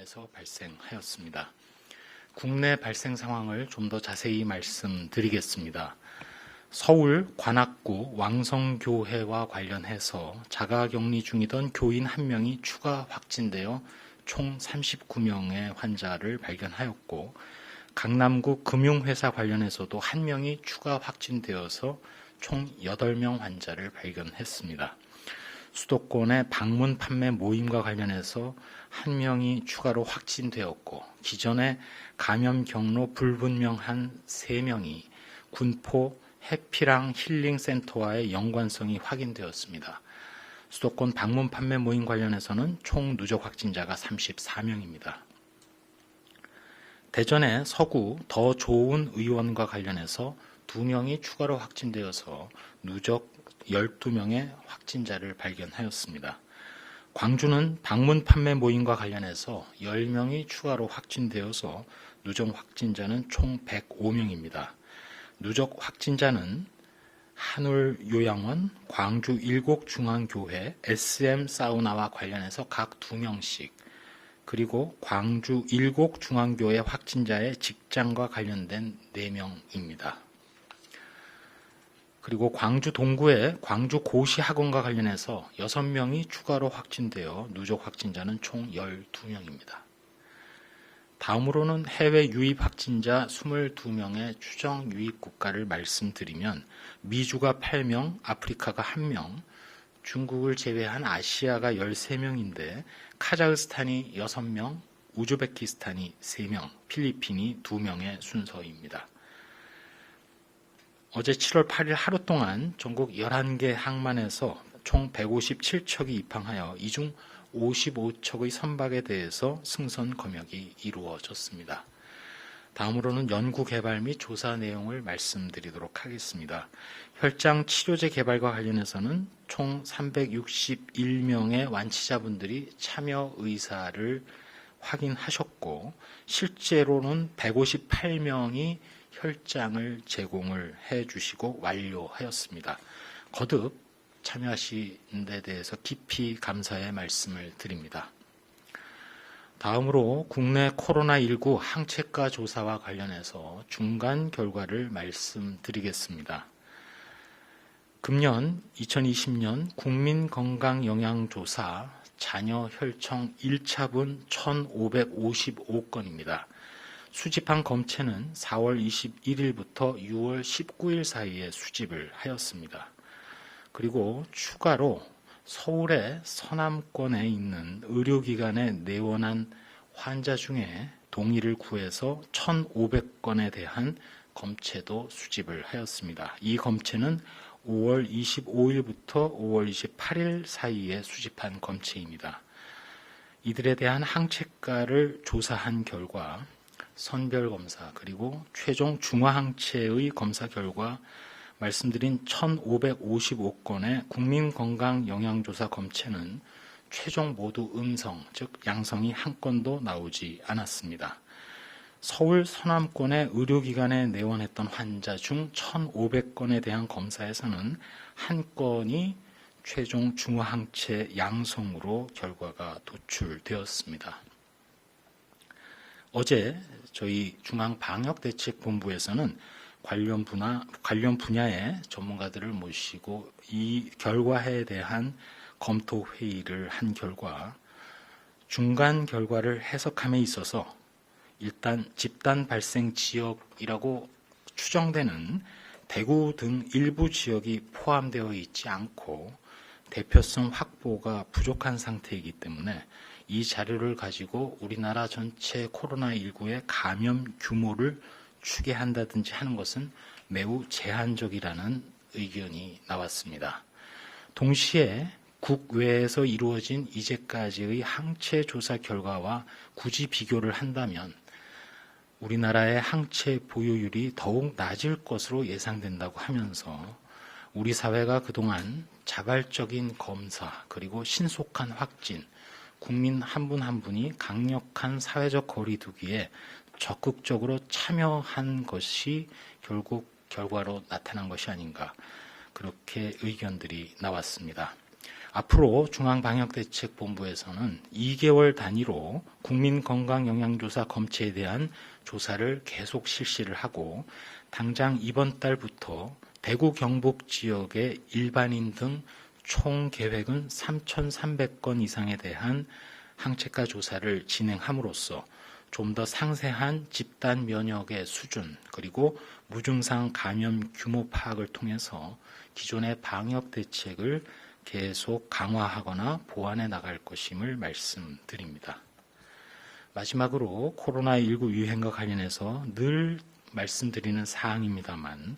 관련해서 발생하였습니다. 국내 발생 상황을 좀 더 자세히 말씀드리겠습니다. 서울 관악구 왕성교회와 관련해서 자가격리 중이던 교인 1명이 추가 확진되어 총 39명의 환자를 발견하였고, 강남구 금융회사 관련해서도 1명이 추가 확진되어서 총 8명 환자를 발견했습니다. 수도권의 방문 판매 모임과 관련해서 1명이 추가로 확진되었고, 기존의 감염 경로 불분명한 3명이 군포 해피랑 힐링센터와의 연관성이 확인되었습니다. 수도권 방문 판매 모임 관련해서는 총 누적 확진자가 34명입니다. 대전의 서구 더 좋은 의원과 관련해서 2명이 추가로 확진되어서 누적 12명의 확진자를 발견하였습니다. 광주는 방문 판매 모임과 관련해서 10명이 추가로 확진되어서 누적 확진자는 총 105명입니다. 누적 확진자는 한울요양원, 광주 일곡중앙교회, SM 사우나와 관련해서 각 2명씩, 그리고 광주 일곡중앙교회 확진자의 직장과 관련된 4명입니다. 그리고 광주 동구의 광주 고시학원과 관련해서 6명이 추가로 확진되어 누적 확진자는 총 12명입니다. 다음으로는 해외 유입 확진자 22명의 추정 유입 국가를 말씀드리면, 미주가 8명, 아프리카가 1명, 중국을 제외한 아시아가 13명인데 카자흐스탄이 6명, 우즈베키스탄이 3명, 필리핀이 2명의 순서입니다. 어제 7월 8일 하루 동안 전국 11개 항만에서 총 157척이 입항하여 이 중 55척의 선박에 대해서 승선 검역이 이루어졌습니다. 다음으로는 연구 개발 및 조사 내용을 말씀드리도록 하겠습니다. 혈장 치료제 개발과 관련해서는 총 361명의 완치자분들이 참여 의사를 확인하셨고, 실제로는 158명이 혈장을 제공을 해주시고 완료하였습니다. 거듭 참여하신 데 대해서 깊이 감사의 말씀을 드립니다. 다음으로 국내 코로나19 항체가 조사와 관련해서 중간 결과를 말씀드리겠습니다. 금년 2020년 국민건강영양조사 자녀 혈청 1차분 1,555건입니다. 수집한 검체는 4월 21일부터 6월 19일 사이에 수집을 하였습니다. 그리고 추가로 서울의 서남권에 있는 의료기관에 내원한 환자 중에 동의를 구해서 1,500건에 대한 검체도 수집을 하였습니다. 이 검체는 5월 25일부터 5월 28일 사이에 수집한 검체입니다. 이들에 대한 항체가를 조사한 결과 선별검사 그리고 최종 중화항체의 검사 결과 말씀드린 1,555건의 국민건강영양조사 검체는 최종 모두 음성, 즉 양성이 한 건도 나오지 않았습니다. 서울 서남권의 의료기관에 내원했던 환자 중 1,500건에 대한 검사에서는 한 건이 최종 중화항체 양성으로 결과가 도출되었습니다. 어제 저희 중앙방역대책본부에서는 관련 분야의 전문가들을 모시고 이 결과에 대한 검토 회의를 한 결과, 중간 결과를 해석함에 있어서 일단 집단 발생 지역이라고 추정되는 대구 등 일부 지역이 포함되어 있지 않고 대표성 확보가 부족한 상태이기 때문에 이 자료를 가지고 우리나라 전체 코로나19의 감염 규모를 추계한다든지 하는 것은 매우 제한적이라는 의견이 나왔습니다. 동시에 국외에서 이루어진 이제까지의 항체 조사 결과와 굳이 비교를 한다면 우리나라의 항체 보유율이 더욱 낮을 것으로 예상된다고 하면서 우리 사회가 그동안 자발적인 검사 그리고 신속한 확진, 국민 한 분 한 분이 강력한 사회적 거리두기에 적극적으로 참여한 것이 결국 결과로 나타난 것이 아닌가, 그렇게 의견들이 나왔습니다. 앞으로 중앙방역대책본부에서는 2개월 단위로 국민건강영양조사 검체에 대한 조사를 계속 실시를 하고 당장 이번 달부터 대구 경북 지역의 일반인 등 총 계획은 3,300건 이상에 대한 항체가 조사를 진행함으로써 좀 더 상세한 집단 면역의 수준 그리고 무증상 감염 규모 파악을 통해서 기존의 방역 대책을 계속 강화하거나 보완해 나갈 것임을 말씀드립니다. 마지막으로 코로나19 유행과 관련해서 늘 말씀드리는 사항입니다만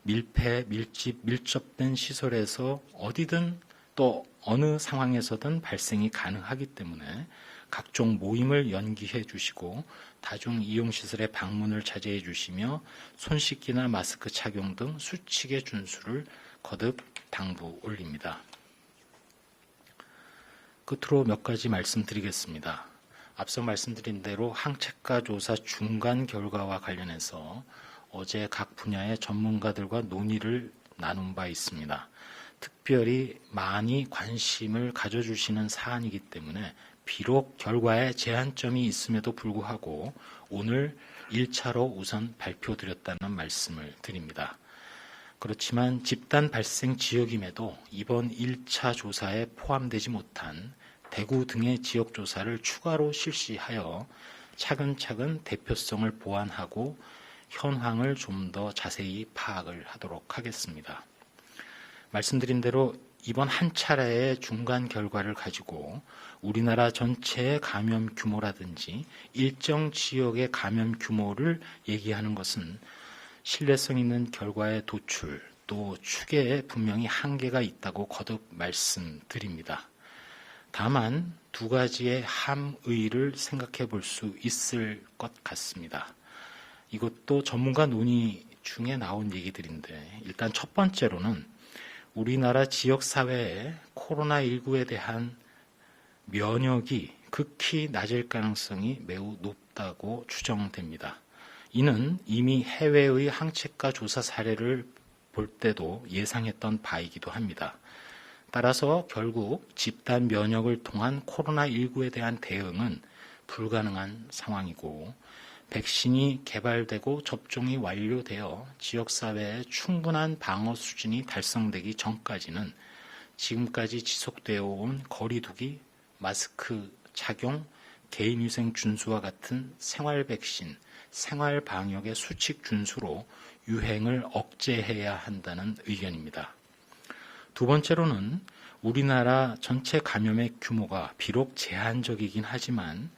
밀폐, 밀집, 밀접된 시설에서 어디든 또 어느 상황에서든 발생이 가능하기 때문에 각종 모임을 연기해 주시고 다중 이용시설의 방문을 자제해 주시며 손 씻기나 마스크 착용 등 수칙의 준수를 거듭 당부 올립니다. 끝으로 몇 가지 말씀드리겠습니다. 앞서 말씀드린 대로 항체가 조사 중간 결과와 관련해서 어제 각 분야의 전문가들과 논의를 나눈 바 있습니다. 특별히 많이 관심을 가져주시는 사안이기 때문에 비록 결과에 제한점이 있음에도 불구하고 오늘 1차로 우선 발표드렸다는 말씀을 드립니다. 그렇지만 집단 발생 지역임에도 이번 1차 조사에 포함되지 못한 대구 등의 지역 조사를 추가로 실시하여 차근차근 대표성을 보완하고 현황을 좀 더 자세히 파악을 하도록 하겠습니다. 말씀드린 대로 이번 한 차례의 중간 결과를 가지고 우리나라 전체의 감염 규모라든지 일정 지역의 감염 규모를 얘기하는 것은 신뢰성 있는 결과의 도출 또 추계에 분명히 한계가 있다고 거듭 말씀드립니다. 다만 두 가지의 함의를 생각해 볼 수 있을 것 같습니다. 이것도 전문가 논의 중에 나온 얘기들인데 일단 첫 번째로는 우리나라 지역사회에 코로나19에 대한 면역이 극히 낮을 가능성이 매우 높다고 추정됩니다. 이는 이미 해외의 항체가 조사 사례를 볼 때도 예상했던 바이기도 합니다. 따라서 결국 집단 면역을 통한 코로나19에 대한 대응은 불가능한 상황이고 백신이 개발되고 접종이 완료되어 지역사회에 충분한 방어 수준이 달성되기 전까지는 지금까지 지속되어 온 거리 두기, 마스크 착용, 개인위생 준수와 같은 생활 백신, 생활 방역의 수칙 준수로 유행을 억제해야 한다는 의견입니다. 두 번째로는 우리나라 전체 감염의 규모가 비록 제한적이긴 하지만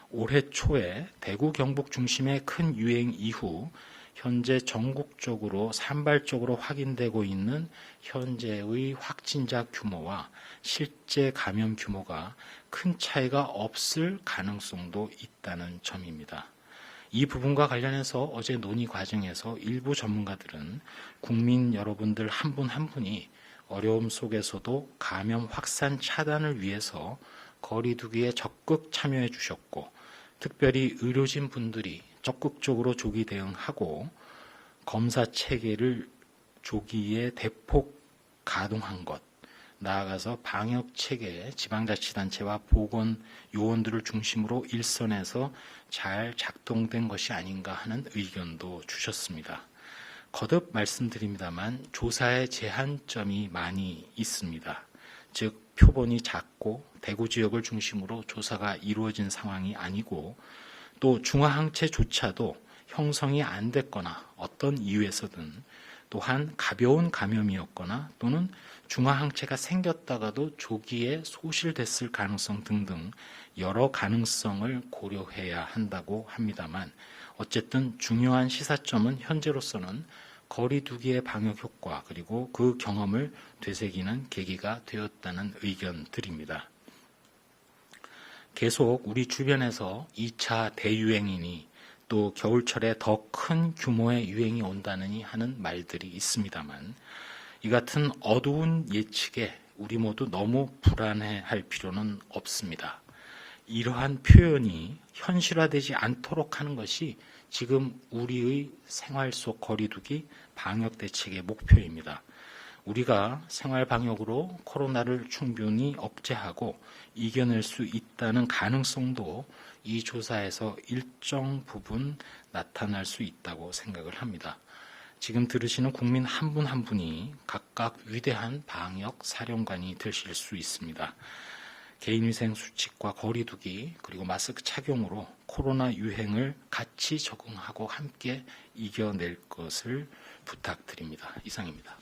올해 초에 대구 경북 중심의 큰 유행 이후 현재 전국적으로 산발적으로 확인되고 있는 현재의 확진자 규모와 실제 감염 규모가 큰 차이가 없을 가능성도 있다는 점입니다. 이 부분과 관련해서 어제 논의 과정에서 일부 전문가들은 국민 여러분들 한 분 한 분이 어려움 속에서도 감염 확산 차단을 위해서 거리 두기에 적극 참여해 주셨고 특별히 의료진 분들이 적극적으로 조기 대응하고 검사 체계를 조기에 대폭 가동한 것, 나아가서 방역 체계에 지방자치단체와 보건 요원들을 중심으로 일선에서 잘 작동된 것이 아닌가 하는 의견도 주셨습니다. 거듭 말씀드립니다만 조사의 제한점이 많이 있습니다. 즉 표본이 작고 대구 지역을 중심으로 조사가 이루어진 상황이 아니고 또 중화항체조차도 형성이 안 됐거나 어떤 이유에서든 또한 가벼운 감염이었거나 또는 중화항체가 생겼다가도 조기에 소실됐을 가능성 등등 여러 가능성을 고려해야 한다고 합니다만 어쨌든 중요한 시사점은 현재로서는 거리 두기의 방역 효과 그리고 그 경험을 되새기는 계기가 되었다는 의견들입니다. 계속 우리 주변에서 2차 대유행이니 또 겨울철에 더 큰 규모의 유행이 온다느니 하는 말들이 있습니다만 이 같은 어두운 예측에 우리 모두 너무 불안해할 필요는 없습니다. 이러한 표현이 현실화되지 않도록 하는 것이 지금 우리의 생활 속 거리두기 방역 대책의 목표입니다. 우리가 생활 방역으로 코로나를 충분히 억제하고 이겨낼 수 있다는 가능성도 이 조사에서 일정 부분 나타날 수 있다고 생각을 합니다. 지금 들으시는 국민 한 분 한 분이 각각 위대한 방역 사령관이 되실 수 있습니다. 개인위생 수칙과 거리두기 그리고 마스크 착용으로 코로나 유행을 같이 적응하고 함께 이겨낼 것을 부탁드립니다. 이상입니다.